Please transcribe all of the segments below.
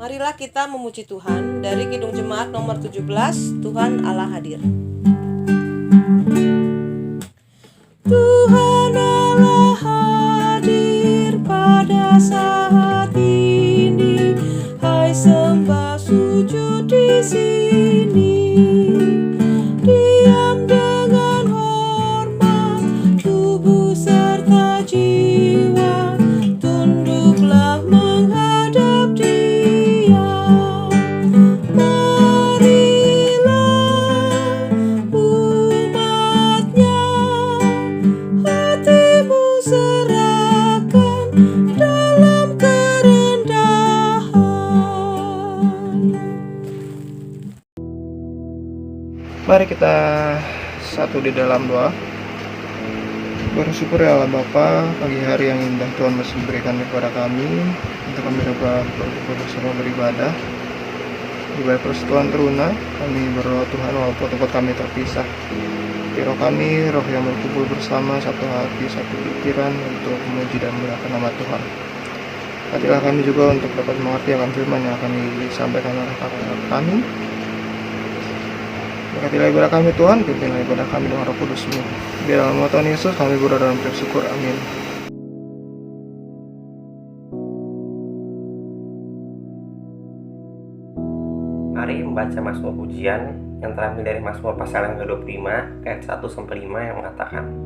Marilah kita memuji Tuhan. Dari Kidung Jemaat nomor 17, Tuhan Allah hadir. Tuhan Allah hadir pada saat ini. Hai sembah sujud di sini. Diam dengan hormat, tubuh serta jiwa. Tunduklah menghadap Dia. Marilah umatnya, hatimu serahkan dalam kerendahan. Mari kita satu di dalam doa. Bersyukur ya Allah Bapa, pagi hari yang indah Tuhan masih berikan kepada kami untuk kami dapat bersama beribadah. Di balik persekutuan teruna, kami berdoa Tuhan walaupun tempat kami terpisah. Di roh kami, roh yang berkumpul bersama, satu hati, satu pikiran untuk memuji dan memuliakan nama Tuhan. Hatilah kami juga untuk dapat mengerti akan firman yang akan disampaikan oleh kakak kami. Berkatilah ibadah kami Tuhan, pimpinlah ibadah kami dengan Roh Kudus-Mu. Di dalam nama Tuhan Yesus kami berdoa dan bersyukur. Amin. Mari membaca Mazmur pujian yang terambil dari Mazmur pasal yang ke-25 ayat 1-5 yang mengatakan,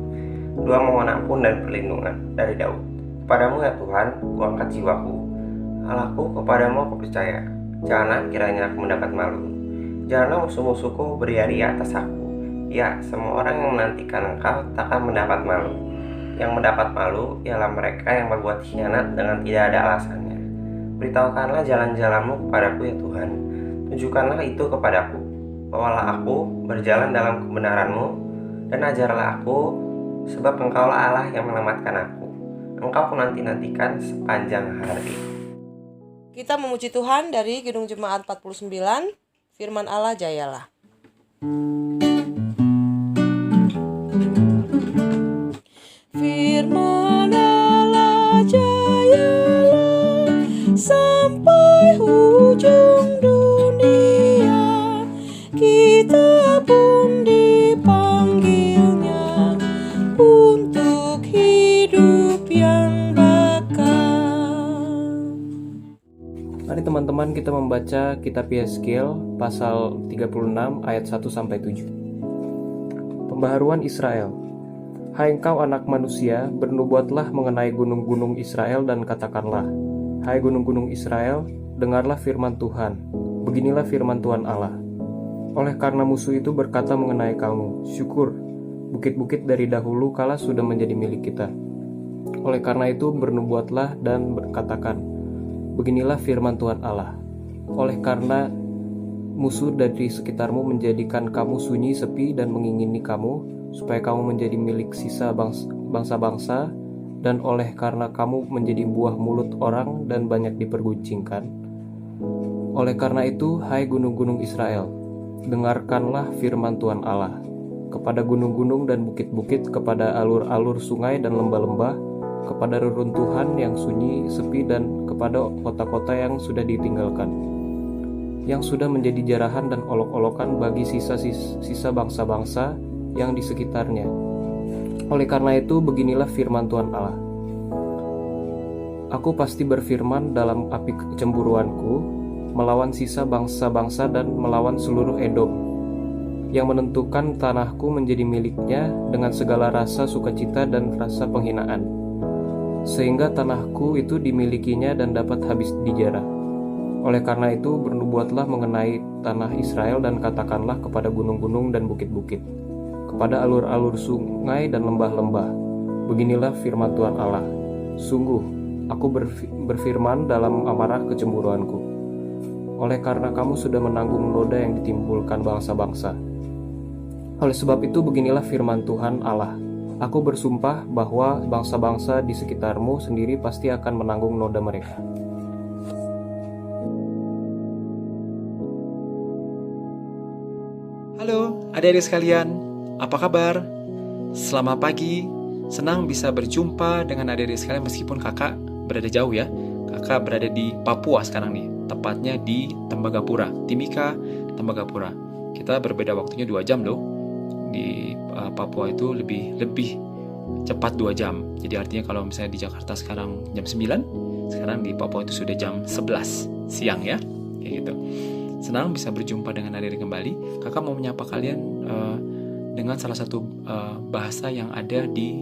Doa mohon ampun dan perlindungan dari Daud. Kepadamu ya Tuhan, ku angkat jiwaku. Allahku, kepadamu aku percaya. Janganlah kiranya aku mendapat malu. Janganlah musuh-musuhku beriari atas aku. Ya, semua orang yang menantikan Engkau takkan mendapat malu. Yang mendapat malu ialah mereka yang berbuat khianat dengan tidak ada alasannya. Beritahukanlah jalan-jalanmu kepadaku ya Tuhan. Tunjukkanlah itu kepadaku. Bawalah aku berjalan dalam kebenaran-Mu dan ajarlah aku, sebab Engkaulah Allah yang menyelamatkan aku. Engkau ku nanti-nantikan sepanjang hari. Kita memuji Tuhan dari Kidung Jemaat 49, Firman Allah jayalah. Firman Allah jayalah sampai ujung dunia. Kita pun dipanggilnya untuk hidup yang bakal. Mari teman-teman kita membaca kitab Yeskiel pasal 36 ayat 1-7. Pembaharuan Israel. Hai engkau anak manusia, bernubuatlah mengenai gunung-gunung Israel dan katakanlah, hai gunung-gunung Israel, dengarlah firman Tuhan. Beginilah firman Tuhan Allah. Oleh karena musuh itu berkata mengenai kamu, syukur, bukit-bukit dari dahulu kala sudah menjadi milik kita. Oleh karena itu bernubuatlah dan berkatakan, beginilah firman Tuhan Allah. Oleh karena musuh dari sekitarmu menjadikan kamu sunyi, sepi, dan mengingini kamu, supaya kamu menjadi milik sisa bangsa-bangsa, dan oleh karena kamu menjadi buah mulut orang dan banyak diperguncingkan. Oleh karena itu, hai gunung-gunung Israel, dengarkanlah firman Tuhan Allah. Kepada gunung-gunung dan bukit-bukit, kepada alur-alur sungai dan lembah-lembah, kepada reruntuhan yang sunyi, sepi, dan kepada kota-kota yang sudah ditinggalkan, yang sudah menjadi jarahan dan olok-olokan bagi sisa bangsa-bangsa yang di sekitarnya. Oleh karena itu, beginilah firman Tuhan Allah. Aku pasti berfirman dalam api kecemburuanku, melawan sisa bangsa-bangsa dan melawan seluruh Edom, yang menentukan tanahku menjadi miliknya dengan segala rasa sukacita dan rasa penghinaan, sehingga tanahku itu dimilikinya dan dapat habis dijarah. Oleh karena itu, bernubuatlah mengenai tanah Israel dan katakanlah kepada gunung-gunung dan bukit-bukit, kepada alur-alur sungai dan lembah-lembah, beginilah firman Tuhan Allah. Sungguh, aku berfirman dalam amarah kecemburuanku. Oleh karena kamu sudah menanggung noda yang ditimbulkan bangsa-bangsa. Oleh sebab itu, beginilah firman Tuhan Allah. Aku bersumpah bahwa bangsa-bangsa di sekitarmu sendiri pasti akan menanggung noda mereka. Halo adik-adik sekalian, apa kabar? Selamat pagi, senang bisa berjumpa dengan adik-adik sekalian meskipun kakak berada jauh ya. Kakak berada di Papua sekarang nih, tepatnya di Tembagapura, Timika, Tembagapura. Kita berbeda waktunya 2 jam loh. Di Papua itu lebih cepat 2 jam. Jadi artinya kalau misalnya di Jakarta sekarang jam 9, sekarang di Papua itu sudah jam 11 siang ya. Kayak gitu. Senang bisa berjumpa dengan Aderi kembali. Kakak mau menyapa kalian dengan salah satu bahasa yang ada di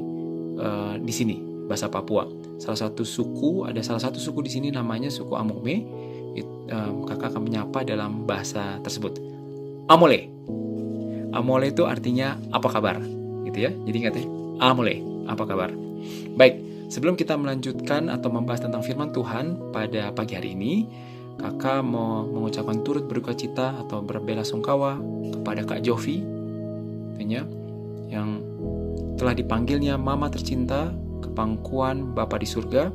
sini, bahasa Papua. Ada salah satu suku di sini namanya suku Amome. Kakak akan menyapa dalam bahasa tersebut. Amole. Amole itu artinya apa kabar, gitu ya. Jadi ingat ya, Amole, apa kabar. Baik, sebelum kita melanjutkan atau membahas tentang firman Tuhan pada pagi hari ini, kakak mau mengucapkan turut berduka cita atau berbelasungkawa kepada Kak Jovi, yang telah dipanggilnya Mama tercinta ke pangkuan Bapa di surga.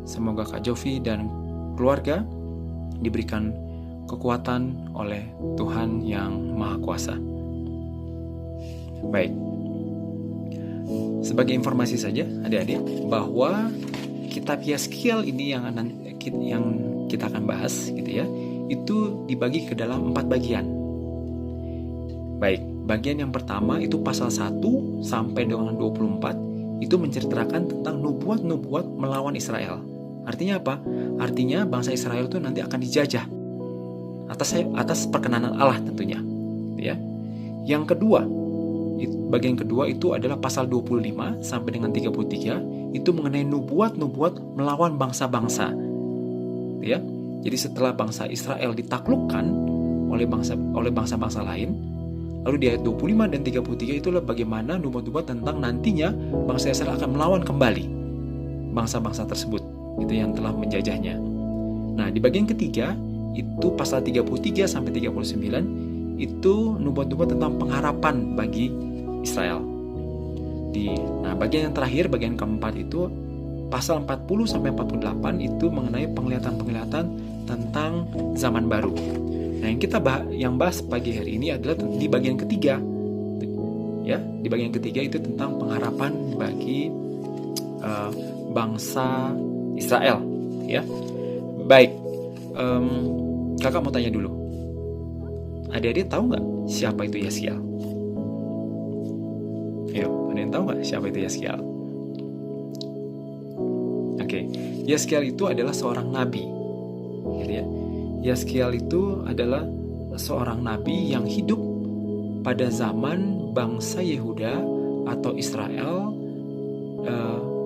Semoga Kak Jovi dan keluarga diberikan kekuatan oleh Tuhan yang Maha Kuasa. Baik, sebagai informasi saja adik-adik, bahwa kitab Yeskiel ini yang kita akan bahas gitu ya, itu dibagi ke dalam 4 bagian. Baik, bagian yang pertama itu pasal 1 sampai dengan 24 itu menceritakan tentang nubuat-nubuat melawan Israel. Artinya apa? Artinya bangsa Israel itu nanti akan dijajah atas perkenanan Allah tentunya, ya. Yang kedua, bagian kedua itu adalah pasal 25 sampai dengan 33, itu mengenai nubuat-nubuat melawan bangsa-bangsa, ya. Jadi setelah bangsa Israel ditaklukkan oleh bangsa-bangsa lain, lalu di ayat 25 dan 33 itulah bagaimana nubuat-nubuat tentang nantinya bangsa Israel akan melawan kembali bangsa-bangsa tersebut, itu yang telah menjajahnya. Nah, di bagian ketiga itu pasal 33 sampai 39 itu nubuat-nubuat tentang pengharapan bagi Israel. Nah, bagian yang terakhir, bagian keempat itu pasal 40 sampai 48 itu mengenai penglihatan-penglihatan tentang zaman baru. Nah, yang bahas pagi hari ini adalah di bagian ketiga. Ya, di bagian ketiga itu tentang pengharapan bagi bangsa Israel, ya. Baik. Kakak mau tanya dulu. Adik-adik tahu nggak siapa itu Yeskiel? Ayo, ada yang tahu nggak siapa itu Yeskiel? Oke, Yeskiel itu adalah seorang nabi, gitu ya. Yeskiel itu adalah seorang nabi yang hidup pada zaman bangsa Yehuda atau Israel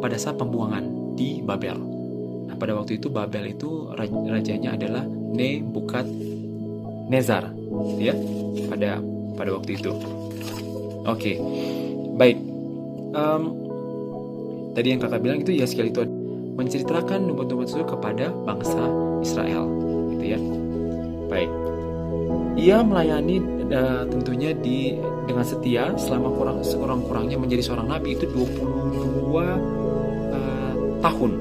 pada saat pembuangan di Babel. Nah, pada waktu itu Babel itu rajanya adalah Nebukadnezar, ya, pada waktu itu. Oke, baik. Tadi yang kakak bilang itu Yeskiel itu menceritakan nubuat-nubuat itu kepada bangsa Israel, gitu ya. Baik. Ia melayani tentunya dengan setia selama kurang-kurangnya menjadi seorang nabi itu 22 tahun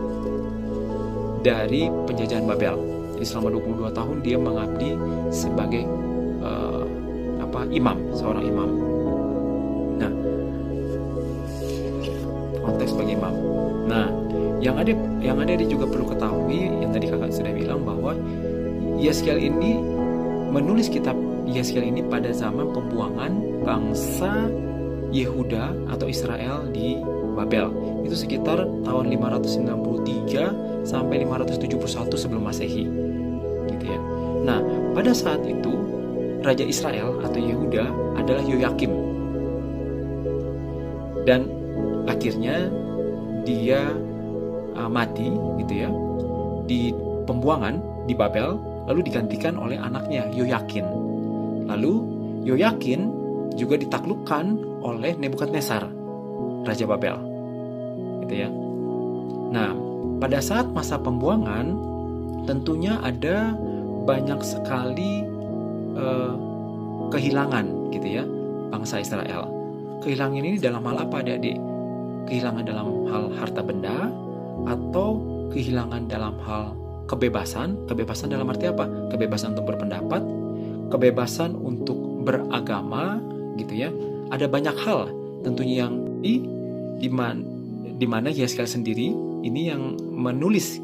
dari penjajahan Babel. Jadi selama 22 tahun dia mengabdi sebagai seorang imam. Nah, konteks sebagai imam. Nah, yang ada juga perlu ketahui yang tadi kakak sudah bilang bahwa Yeskiel ini menulis kitab Yeskiel ini pada zaman pembuangan bangsa Yehuda atau Israel di Babel. Itu sekitar tahun 593 sampai 571 sebelum Masehi. Gitu ya. Nah, pada saat itu Raja Israel atau Yehuda adalah Yoyakim. Dan akhirnya dia mati gitu ya di pembuangan di Babel, lalu digantikan oleh anaknya Yoyakin. Lalu Yoyakin juga ditaklukkan oleh Nebukadnezar, Raja Babel, gitu ya. Nah, pada saat masa pembuangan, tentunya ada banyak sekali kehilangan, gitu ya, bangsa Israel. Kehilangan ini dalam hal apa, adik-adik? Kehilangan dalam hal harta benda atau kehilangan dalam hal kebebasan. Kebebasan dalam arti apa? Kebebasan untuk berpendapat, kebebasan untuk beragama, gitu ya. Ada banyak hal tentunya yang di mana Yeskiel sendiri ini yang menulis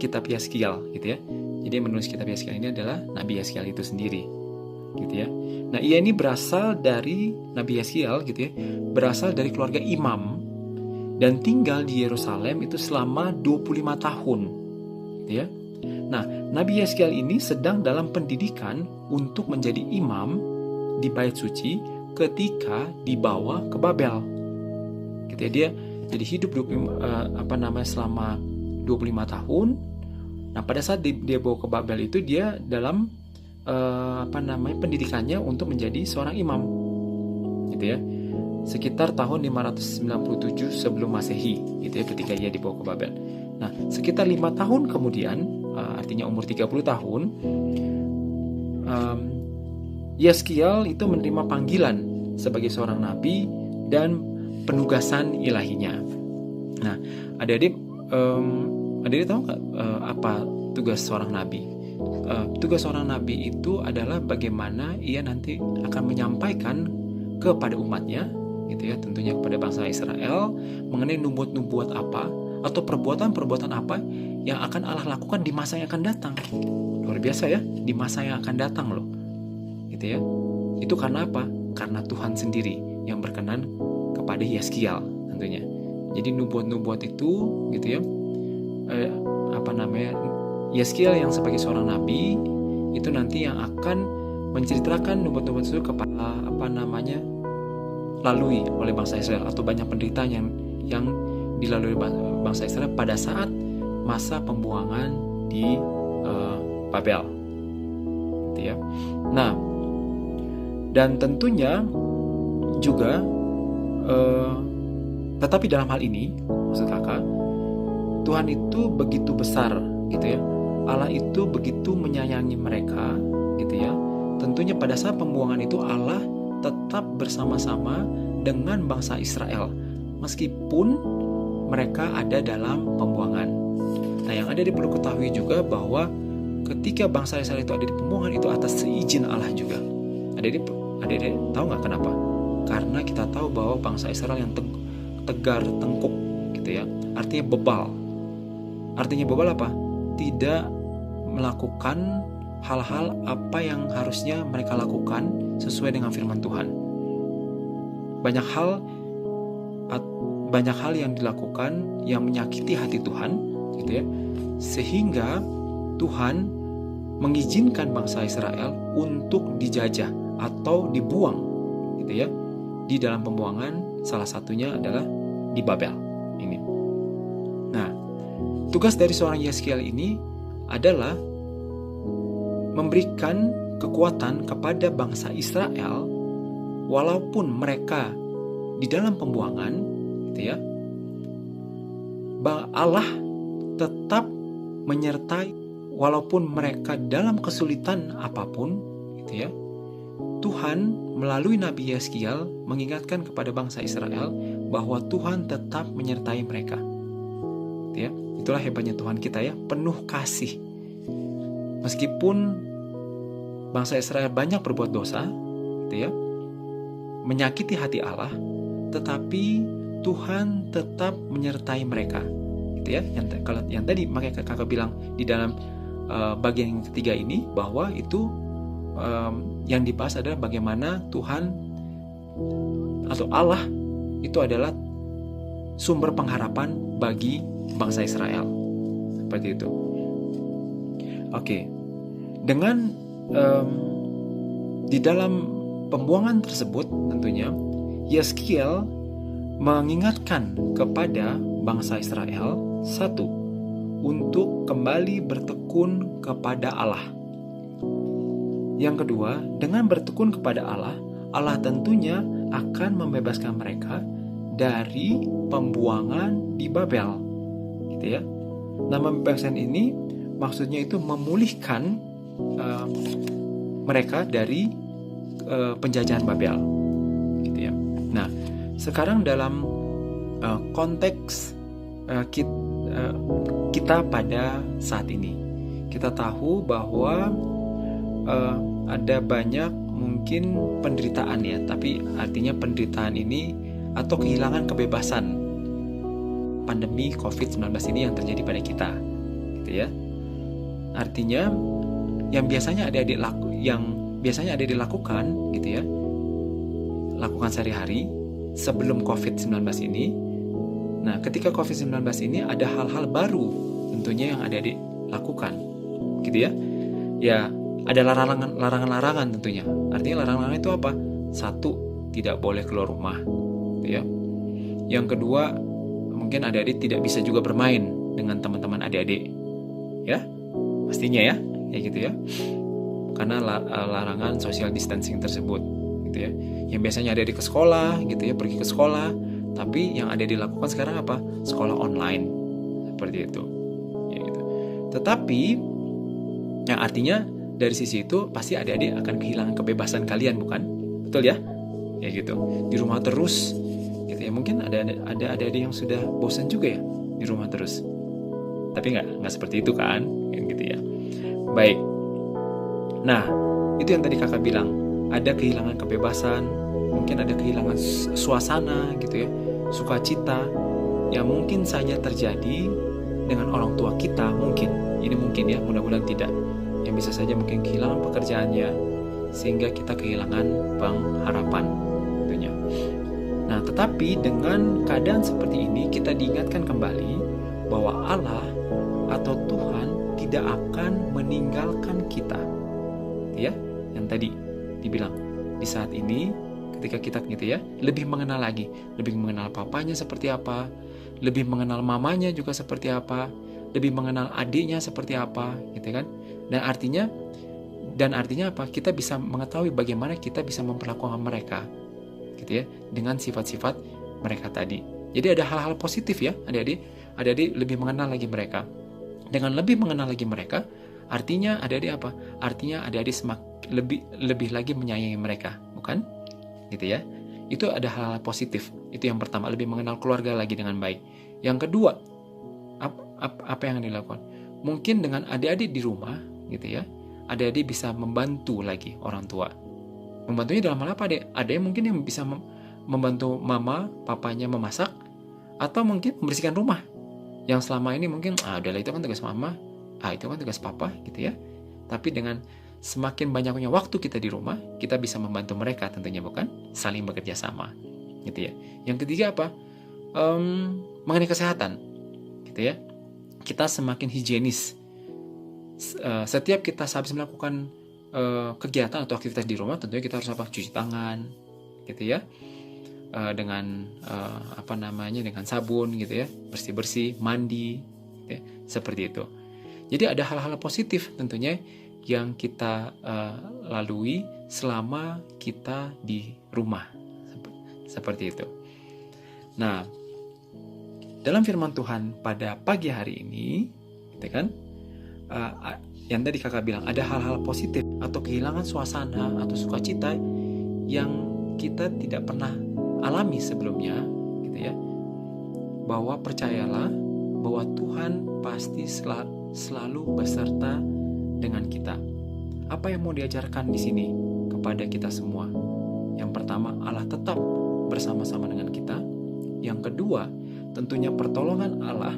kitab Yeskiel, gitu ya. Jadi yang menulis kitab Yeskiel ini adalah Nabi Yeskiel itu sendiri, gitu ya. Nah, ia ini berasal dari Nabi Yeskiel, gitu ya, berasal dari keluarga imam dan tinggal di Yerusalem itu selama 25 tahun, gitu ya. Nah, Nabi Yeskiel ini sedang dalam pendidikan untuk menjadi imam di bait suci ketika dibawa ke Babel. Gitu ya, dia jadi hidup selama 25 tahun. Nah, pada saat dia bawa ke Babel itu dia dalam pendidikannya untuk menjadi seorang imam. Gitu ya. Sekitar tahun 597 sebelum Masehi, gitu ya, ketika ia dibawa ke Babel. Nah, sekitar 5 tahun kemudian, artinya umur 30 tahun, Yeskiel itu menerima panggilan sebagai seorang nabi dan penugasan ilahinya. Nah, adik-adik tahu nggak apa tugas seorang nabi? Tugas seorang nabi itu adalah bagaimana ia nanti akan menyampaikan kepada umatnya, gitu ya, tentunya kepada bangsa Israel, mengenai nubuat-nubuat apa atau perbuatan-perbuatan apa yang akan Allah lakukan di masa yang akan datang. Luar biasa ya, di masa yang akan datang loh, gitu ya. Itu karena apa? Karena Tuhan sendiri yang berkenan kepada Yeskiel tentunya. Jadi nubuat-nubuat itu, gitu ya, Yeskiel yang sebagai seorang nabi itu nanti yang akan menceritakan nubuat-nubuat itu kepada lalui oleh bangsa Israel, atau banyak penderitaan yang dilalui bangsa Israel pada saat masa pembuangan di Babel, gitu ya. Nah, dan tentunya juga tetapi dalam hal ini, maksud kakak, Tuhan itu begitu besar, gitu ya. Allah itu begitu menyayangi mereka, gitu ya. Tentunya pada saat pembuangan itu Allah tetap bersama-sama dengan bangsa Israel meskipun mereka ada dalam pembuangan. Nah, yang ada perlu ketahui juga bahwa ketika bangsa Israel itu ada di pembuangan itu atas seizin Allah juga. Adik-adik tahu nggak kenapa? Karena kita tahu bahwa bangsa Israel yang tegar tengkuk, gitu ya, artinya bebal. Artinya bebal apa? Tidak melakukan hal-hal apa yang harusnya mereka lakukan sesuai dengan firman Tuhan. Banyak hal yang dilakukan yang menyakiti hati Tuhan, gitu ya, sehingga Tuhan mengizinkan bangsa Israel untuk dijajah atau dibuang, gitu ya, di dalam pembuangan. Salah satunya adalah di Babel ini. Nah, tugas dari seorang Yeskiel ini adalah memberikan kekuatan kepada bangsa Israel walaupun mereka di dalam pembuangan, gitu ya. Allah tetap menyertai walaupun mereka dalam kesulitan apapun, gitu ya. Tuhan melalui Nabi Yeskiel mengingatkan kepada bangsa Israel bahwa Tuhan tetap menyertai mereka. Gitu ya. Itulah hebatnya Tuhan kita ya, penuh kasih. Meskipun bangsa Israel banyak berbuat dosa, gitu ya, menyakiti hati Allah, tetapi Tuhan tetap menyertai mereka, gitu ya. Yang tadi makanya kakak bilang di dalam bagian yang ketiga ini bahwa itu yang dibahas adalah bagaimana Tuhan atau Allah itu adalah sumber pengharapan bagi bangsa Israel, seperti itu. Oke, dengan di dalam pembuangan tersebut tentunya Yeskiel mengingatkan kepada bangsa Israel, satu, untuk kembali bertekun kepada Allah. Yang kedua, dengan bertekun kepada Allah, Allah tentunya akan membebaskan mereka dari pembuangan di Babel, gitu ya. Nah, membebaskan ini maksudnya itu memulihkan mereka dari penjajahan Babel, gitu ya. Nah, sekarang dalam konteks kita pada saat ini, kita tahu bahwa ada banyak mungkin penderitaan ya, tapi artinya penderitaan ini atau kehilangan kebebasan pandemi COVID-19 ini yang terjadi pada kita, gitu ya. Artinya yang biasanya adik-adik lakukan gitu ya, lakukan sehari-hari sebelum COVID-19 ini. Nah, ketika COVID-19 ini ada hal-hal baru tentunya yang adik-adik lakukan gitu ya. Ya, ada larangan-larangan tentunya. Artinya larangan itu apa? Satu, tidak boleh keluar rumah gitu ya. Yang kedua, mungkin adik-adik tidak bisa juga bermain dengan teman-teman adik-adik. Ya, pastinya ya, kayak gitu ya. Karena larangan social distancing tersebut gitu ya. Yang biasanya adik-adik ke sekolah gitu ya, pergi ke sekolah, tapi yang adik-adik lakukan sekarang apa? Sekolah online. Seperti itu. Ya gitu. Tetapi yang artinya dari sisi itu pasti adik-adik akan kehilangan kebebasan kalian, bukan? Betul ya? Ya gitu. Di rumah terus gitu ya. Mungkin ada adik-adik yang sudah bosan juga ya di rumah terus. Tapi nggak seperti itu kan? Gitu ya. Baik. Nah, itu yang tadi kakak bilang. Ada kehilangan kebebasan, mungkin ada kehilangan suasana gitu ya, sukacita yang mungkin saja terjadi dengan orang tua kita mungkin. Ini mungkin ya, mudah-mudahan tidak. Yang bisa saja mungkin kehilangan pekerjaannya sehingga kita kehilangan pengharapan tentunya. Nah, tetapi dengan keadaan seperti ini kita diingatkan kembali bahwa Allah atau Tuhan tidak akan meninggalkan kita. Ya, yang tadi dibilang di saat ini ketika kita gitu ya, lebih mengenal lagi, lebih mengenal papanya seperti apa, lebih mengenal mamanya juga seperti apa, lebih mengenal adiknya seperti apa, gitu kan? Dan artinya apa? Kita bisa mengetahui bagaimana kita bisa memperlakukan mereka, gitu ya, dengan sifat-sifat mereka tadi. Jadi ada hal-hal positif ya, adik-adik lebih mengenal lagi mereka. Dengan lebih mengenal lagi mereka, artinya adik-adik apa? Artinya adik-adik lebih lagi menyayangi mereka, bukan? Gitu ya. Itu ada hal-hal positif. Itu yang pertama, lebih mengenal keluarga lagi dengan baik. Yang kedua, apa yang dilakukan? Mungkin dengan adik-adik di rumah, gitu ya, adik-adik bisa membantu lagi orang tua. Membantunya dalam hal apa, adik? Ada yang mungkin yang bisa membantu mama, papanya memasak, atau mungkin membersihkan rumah. Yang selama ini mungkin, udahlah itu kan tugas mama, itu kan tugas papa, gitu ya. Tapi dengan semakin banyaknya waktu kita di rumah, kita bisa membantu mereka tentunya, bukan? Saling bekerja sama, gitu ya. Yang ketiga apa? Mengenai kesehatan, gitu ya. Kita semakin higienis. Setiap kita habis melakukan kegiatan atau aktivitas di rumah, tentunya kita harus apa? Cuci tangan, gitu ya. Dengan dengan sabun, gitu ya. Bersih-bersih, mandi, gitu ya. Seperti itu. Jadi ada hal-hal positif tentunya yang kita lalui selama kita di rumah. Seperti itu. Nah, dalam firman Tuhan pada pagi hari ini, gitu kan, yang tadi kakak bilang, ada hal-hal positif atau kehilangan suasana atau sukacita yang kita tidak pernah alami sebelumnya, gitu ya. Bahwa percayalah bahwa Tuhan pasti selalu beserta dengan kita. Apa yang mau diajarkan di sini kepada kita semua? Yang pertama, Allah tetap bersama-sama dengan kita. Yang kedua, tentunya pertolongan Allah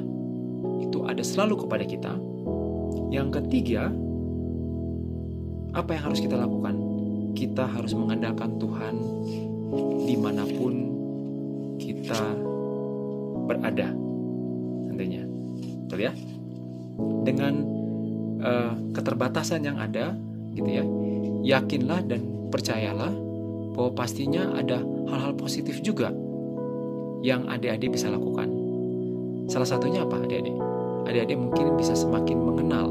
itu ada selalu kepada kita. Yang ketiga, apa yang harus kita lakukan? Kita harus mengandalkan Tuhan dimanapun kita berada, tentunya, betul ya? Dengan keterbatasan yang ada, gitu ya, yakinlah dan percayalah bahwa pastinya ada hal-hal positif juga yang adik-adik bisa lakukan. Salah satunya apa, adik-adik? Adik-adik mungkin bisa semakin mengenal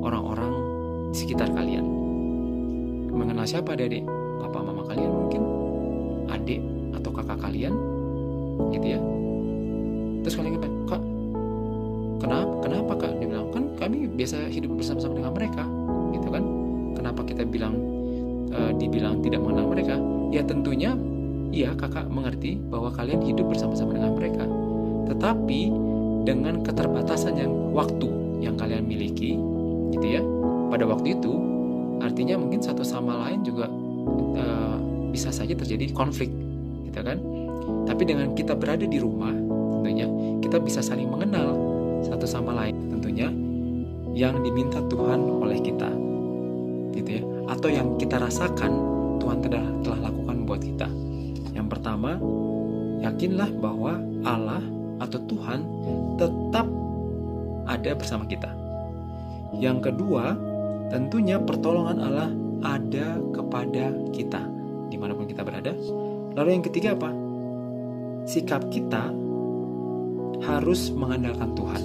orang-orang di sekitar kalian. Mengenal siapa, adik-adik? Papa mama kalian mungkin, adik atau kakak kalian, gitu ya. Terus kalian kata, Kak, kenapa Kak? Dia bilang, kan kami biasa hidup bersama-sama dengan mereka, gitu kan? Kenapa kita dibilang tidak mengenal mereka? Ya tentunya, iya kakak mengerti bahwa kalian hidup bersama-sama dengan mereka. Tetapi dengan keterbatasan waktu yang kalian miliki, gitu ya, pada waktu itu, artinya mungkin satu sama lain juga bisa saja terjadi konflik, gitu kan? Tapi dengan kita berada di rumah, tentunya kita bisa saling mengenal satu sama lain, tentunya yang diminta Tuhan oleh kita, gitu ya, atau yang kita rasakan Tuhan telah lakukan buat kita. Yang pertama, yakinlah bahwa Allah atau Tuhan tetap ada bersama kita. Yang kedua, tentunya pertolongan Allah ada kepada kita dimanapun kita berada. Lalu yang ketiga apa? Sikap kita harus mengandalkan Tuhan,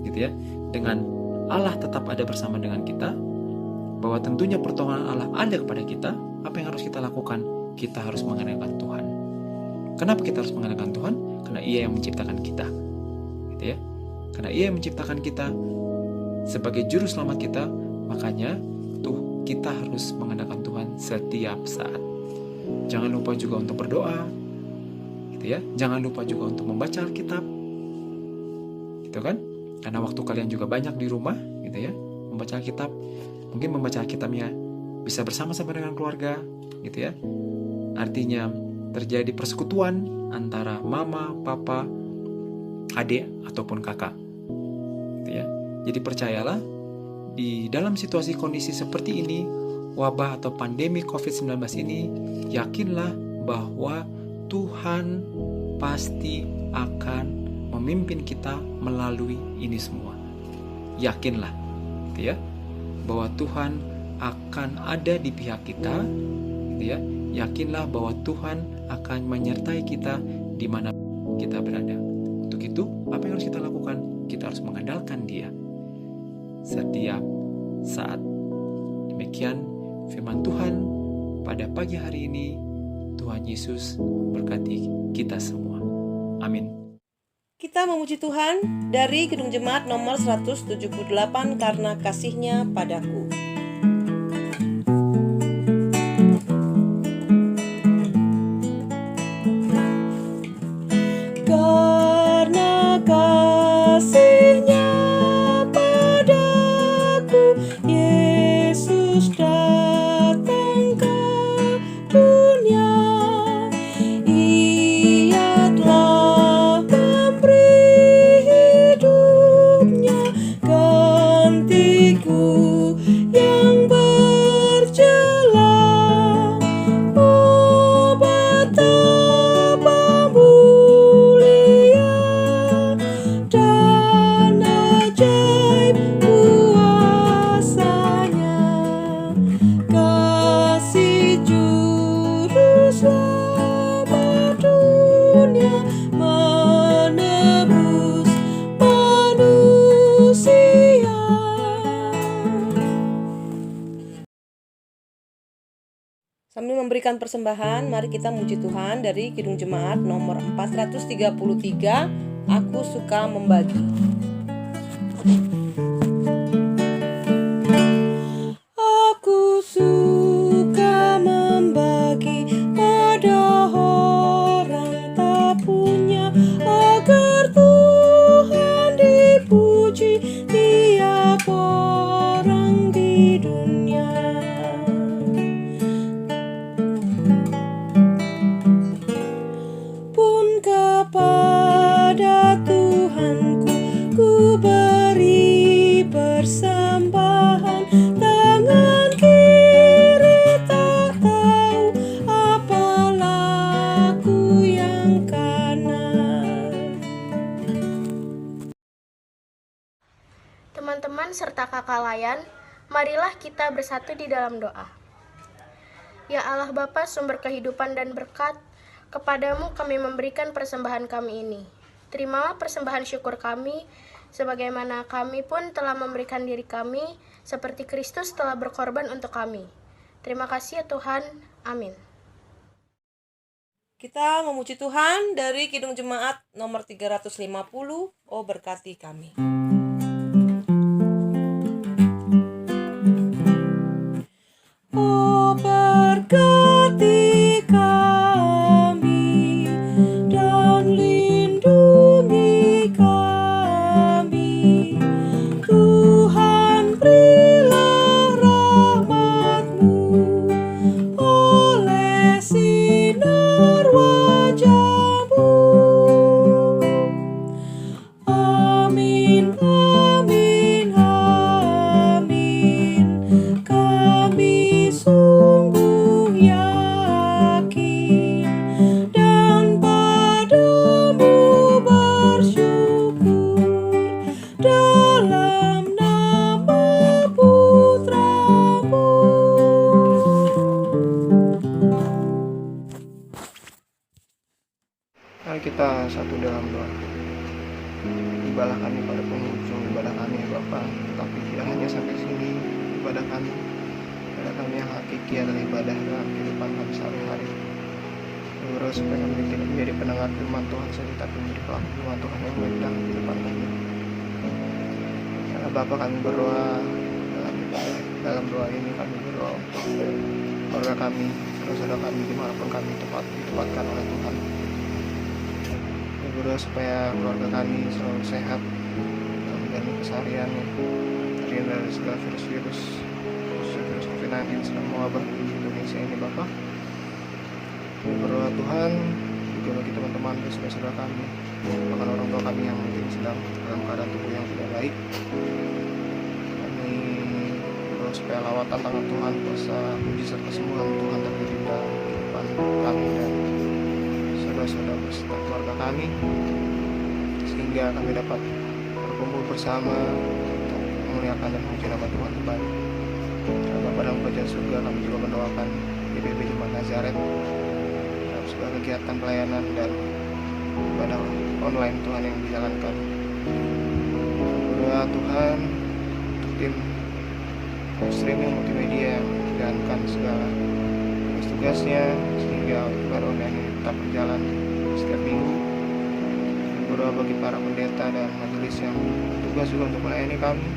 gitu ya. Dengan Allah tetap ada bersama dengan kita, bahwa tentunya pertolongan Allah ada kepada kita. Apa yang harus kita lakukan? Kita harus mengandalkan Tuhan. Kenapa kita harus mengandalkan Tuhan? Karena Ia yang menciptakan kita, gitu ya. Karena Ia yang menciptakan kita sebagai juru selamat kita, makanya kita harus mengandalkan Tuhan setiap saat. Jangan lupa juga untuk berdoa, gitu ya. Jangan lupa juga untuk membaca Alkitab, gitu kan? Karena waktu kalian juga banyak di rumah, gitu ya, membaca Alkitab. Mungkin membaca Alkitabnya bisa bersama-sama dengan keluarga, gitu ya. Artinya terjadi persekutuan antara mama, papa, adik ataupun kakak, gitu ya. Jadi percayalah, di dalam situasi kondisi seperti ini, wabah atau pandemi COVID-19 ini, yakinlah bahwa Tuhan pasti akan memimpin kita melalui ini semua. Yakinlah, gitu ya, bahwa Tuhan akan ada di pihak kita, gitu ya. Yakinlah bahwa Tuhan akan menyertai kita di mana kita berada. Untuk itu, apa yang harus kita lakukan? Kita harus mengandalkan Dia setiap saat. Demikian firman Tuhan pada pagi hari ini. Tuhan Yesus berkati kita semua. Amin. Kita memuji Tuhan dari Gedung Jemaat nomor 178 karena kasih-Nya padaku. Karena kasih-Nya padaku, Yesus datang ke dunia. Ia telah memberi hidupnya gantiku yang berjelang. Oh, betapa mulia dan ajaib kuasa-Nya, kasih juru selamat dunia menebus manusia. Sambil memberikan persembahan, mari kita muji Tuhan dari Kidung Jemaat nomor 433, Aku Suka Membagi. Aku suka membagi pada orang tak punya, agar Tuhan dipuji tiap orang di dunia. Pun kepada Tuhanku ku beri persembahan, tangan kiri tak tahu apa laku yang kanan. Teman-teman serta kakak layan, marilah kita bersatu di dalam doa. Ya Allah Bapa, sumber kehidupan dan berkat, kepadamu kami memberikan persembahan kami ini. Terimalah persembahan syukur kami, sebagaimana kami pun telah memberikan diri kami, seperti Kristus telah berkorban untuk kami. Terima kasih ya Tuhan. Amin. Kita memuji Tuhan dari Kidung Jemaat nomor 350, Oh berkati kami. Oh berkati kami dan lindungi kami, Tuhan berilah rahmat-Mu oleh sinar wajah-Mu. Amin. Bapa, tapi tidak hanya sampai sini ibadah kami yang hakiki adalah ibadah dalam kehidupan kami sehari-hari. Kami berdoa supaya kami tidak menjadi pendengar firman Tuhan saja, tapi menjadi pelaku firman Tuhan yang baik dalam kehidupan kami. Ya Bapa, kami berdoa dalam doa ini kami berdoa untuk keluarga kami, saudara kami dimanapun kami ditempatkan oleh Tuhan. Kami berdoa supaya keluarga kami selalu sehat dalam menjalani kesehariannya, terhindar dari segala virus COVID-19 sedang mewabah di Indonesia ini Bapak. Kami berdoa Tuhan juga bagi teman-teman dan saudara kami, bahkan orang tua kami yang mungkin sedang dalam keadaan tubuh yang tidak baik. Kami berdoa supaya lawatan tangan Tuhan, kuasa mujizat kesembuhan Tuhan terjadi dalam kehidupan kami dan saudara-saudara beserta keluarga kami, sehingga kami dapat berkumpul bersama untuk memuliakan dan memuji nama Tuhan kembali. Bapa dalam kerajaan surga, kami juga mendoakan GBB Jemaat Nazaret dalam segala kegiatan pelayanan dan ibadah online Tuhan yang dijalankan. Berdoa Tuhan untuk tim streaming multimedia yang menjalankan segala tugasnya sehingga ibadah online ini tetap berjalan setiap minggu. Berdoa bagi para pendeta dan majelis yang bertugas juga untuk melayani kami,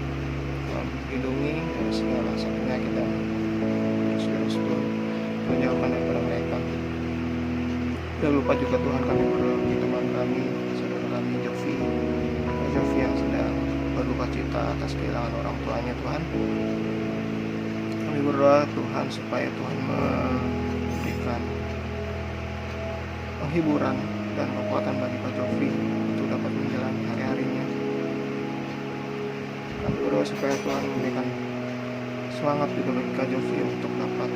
lindungi dari segala penyakit dan virus-virus itu menjauhkan daripada mereka. Jangan lupa juga Tuhan, kami berdoa bagi teman kami, saudara kami Jovi yang sedang berduka cita atas kehilangan orang tuanya Tuhan. Kami berdoa Tuhan supaya Tuhan memberikan penghiburan dan kekuatan bagi Pak Jovi untuk dapat menjalani hari-harinya. Kami berdoa supaya Tuhan memberikan semangat juga bagi Kak Jovi untuk dapat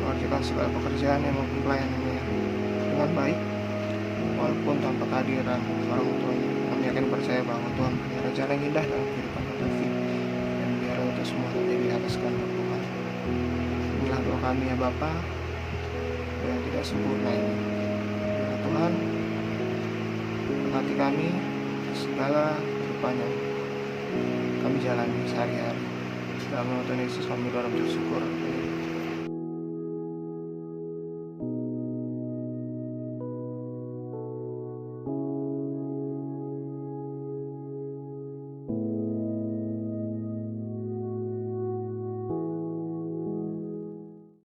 mengerjakan segala pekerjaannya maupun pelayanannya dengan baik, walaupun tanpa kehadiran orang tuanya. Kami yakin percaya bahwa Tuhan punya rencana yang indah dalam kehidupan Kak Jovi, dan biar itu semua terjadi atas kehendak Tuhan. Inilah doa kami ya Bapa, yang tidak sempurna ini. Ya Tuhan, berkati kami segala kehidupan yang kami jalani sehari-hari. Dalam nama Tuhan Yesus kami berdoa dan bersyukur.